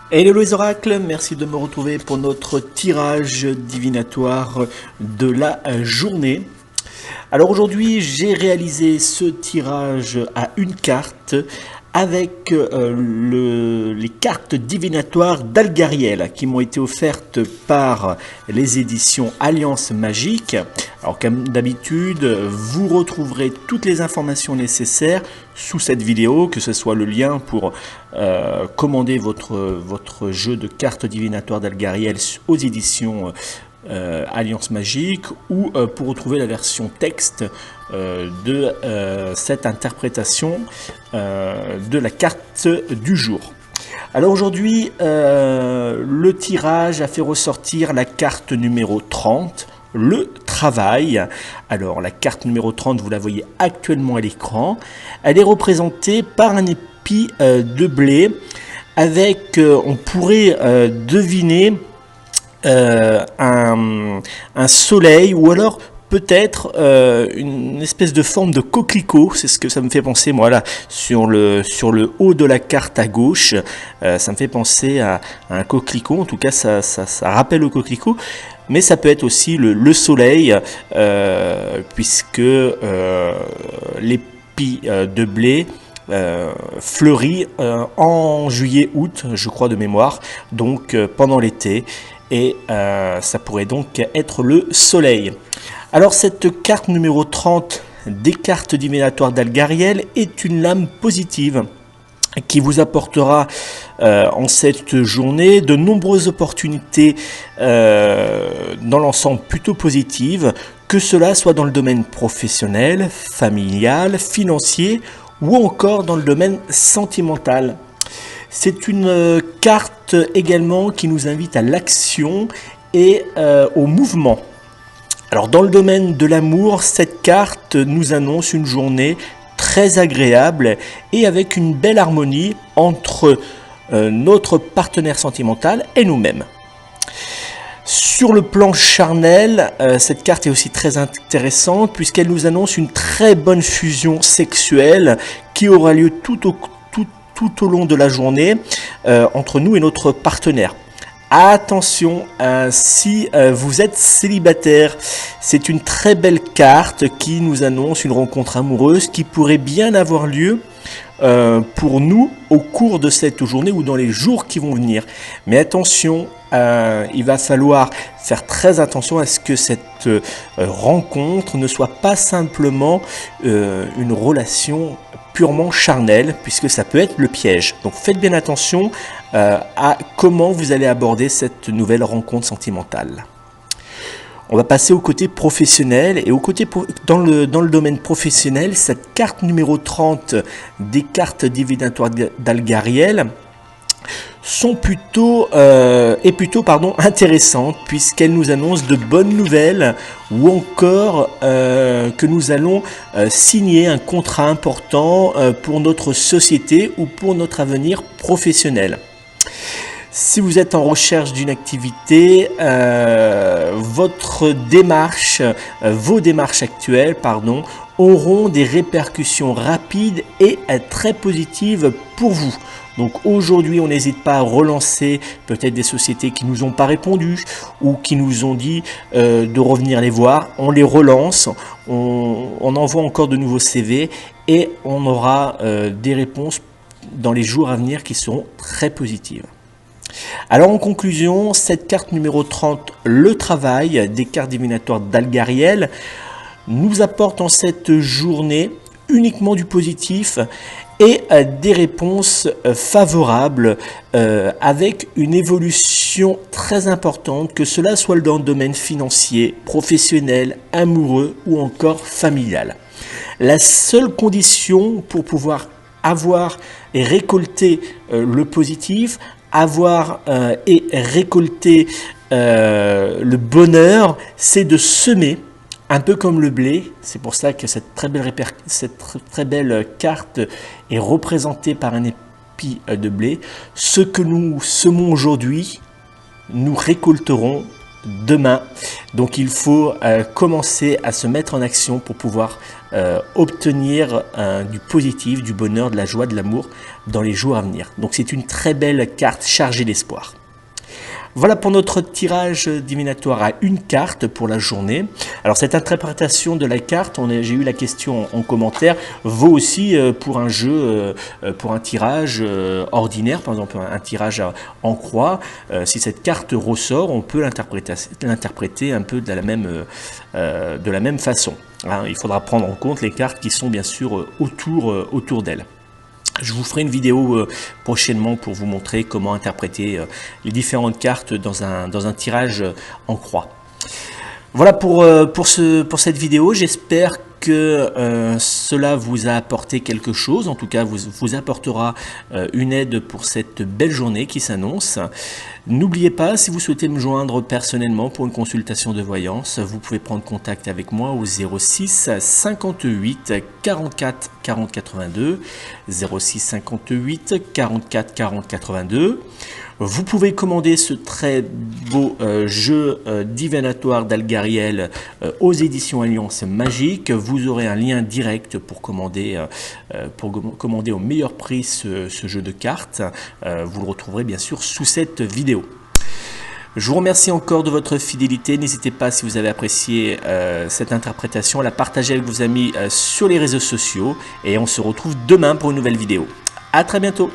Hello les oracles, merci de me retrouver pour notre tirage divinatoire de la journée. Alors aujourd'hui j'ai réalisé ce tirage à une carte avec les cartes divinatoires d'Algariel qui m'ont été offertes par les éditions Alliance Magique. Alors comme d'habitude, vous retrouverez toutes les informations nécessaires sous cette vidéo, que ce soit le lien pour commander votre jeu de cartes divinatoires d'Algariel aux éditions Alliance Magique ou pour retrouver la version texte de cette interprétation de la carte du jour. Alors aujourd'hui, le tirage a fait ressortir la carte numéro 30, le travail. Alors la carte numéro 30, vous la voyez actuellement à l'écran. Elle est représentée par un épi de blé avec, on pourrait deviner un soleil ou alors peut-être une espèce de forme de coquelicot. C'est ce que ça me fait penser moi là sur le haut de la carte à gauche. Ça me fait penser à un coquelicot, en tout cas ça rappelle le coquelicot, mais ça peut être aussi le soleil puisque l'épi de blé fleurit en juillet-août, je crois de mémoire, donc pendant l'été. Et ça pourrait donc être le soleil. Alors cette carte numéro 30 des cartes divinatoires d'Algariel est une lame positive qui vous apportera en cette journée de nombreuses opportunités dans l'ensemble plutôt positives, que cela soit dans le domaine professionnel, familial, financier ou encore dans le domaine sentimental. C'est une carte également qui nous invite à l'action et au mouvement. Alors dans le domaine de l'amour, cette carte nous annonce une journée très agréable et avec une belle harmonie entre notre partenaire sentimental et nous-mêmes. Sur le plan charnel, cette carte est aussi très intéressante puisqu'elle nous annonce une très bonne fusion sexuelle qui aura lieu tout au long de la journée entre nous et notre partenaire. Attention, si vous êtes célibataire, c'est une très belle carte qui nous annonce une rencontre amoureuse qui pourrait bien avoir lieu pour nous au cours de cette journée ou dans les jours qui vont venir. Mais attention, il va falloir faire très attention à ce que cette rencontre ne soit pas simplement une relation purement charnelle, puisque ça peut être le piège. Donc faites bien attention à comment vous allez aborder cette nouvelle rencontre sentimentale. On va passer au côté professionnel et dans le domaine professionnel, cette carte numéro 30 des cartes divinatoires d'Algariel sont plutôt intéressantes puisqu'elles nous annoncent de bonnes nouvelles ou encore que nous allons signer un contrat important pour notre société ou pour notre avenir professionnel. Si vous êtes en recherche d'une activité, vos démarches actuelles, auront des répercussions rapides et très positives pour vous. Donc aujourd'hui, on n'hésite pas à relancer peut-être des sociétés qui nous ont pas répondu ou qui nous ont dit de revenir les voir. On les relance, on envoie encore de nouveaux CV et on aura des réponses dans les jours à venir qui seront très positives. Alors en conclusion, cette carte numéro 30, le travail des cartes divinatoires d'Algariel, nous apporte en cette journée uniquement du positif et des réponses favorables avec une évolution très importante, que cela soit dans le domaine financier, professionnel, amoureux ou encore familial. La seule condition pour pouvoir avoir et récolter le positif, avoir et récolter le bonheur, c'est de semer, un peu comme le blé. C'est pour ça que cette très belle carte est représentée par un épi de blé. Ce que nous semons aujourd'hui, nous récolterons demain. Donc il faut commencer à se mettre en action pour pouvoir obtenir du positif, du bonheur, de la joie, de l'amour dans les jours à venir. Donc c'est une très belle carte chargée d'espoir. Voilà pour notre tirage divinatoire à une carte pour la journée. Alors cette interprétation de la carte, j'ai eu la question en commentaire, vaut aussi pour un jeu, pour un tirage ordinaire, par exemple un tirage en croix. Si cette carte ressort, on peut l'interpréter un peu de la même façon. Hein, il faudra prendre en compte les cartes qui sont bien sûr autour d'elle. Je vous ferai une vidéo prochainement pour vous montrer comment interpréter les différentes cartes dans un tirage en croix. Voilà pour cette vidéo. J'espère que cela vous a apporté quelque chose. En tout cas, vous apportera une aide pour cette belle journée qui s'annonce. N'oubliez pas, si vous souhaitez me joindre personnellement pour une consultation de voyance, vous pouvez prendre contact avec moi au 06 58 44 40 82, 06 58 44 40 82. Vous pouvez commander ce très beau jeu divinatoire d'Algariel aux éditions Alliance Magique. Vous aurez un lien direct pour commander au meilleur prix ce jeu de cartes. Vous le retrouverez bien sûr sous cette vidéo. Je vous remercie encore de votre fidélité. N'hésitez pas, si vous avez apprécié cette interprétation, à la partager avec vos amis sur les réseaux sociaux. Et on se retrouve demain pour une nouvelle vidéo. À très bientôt.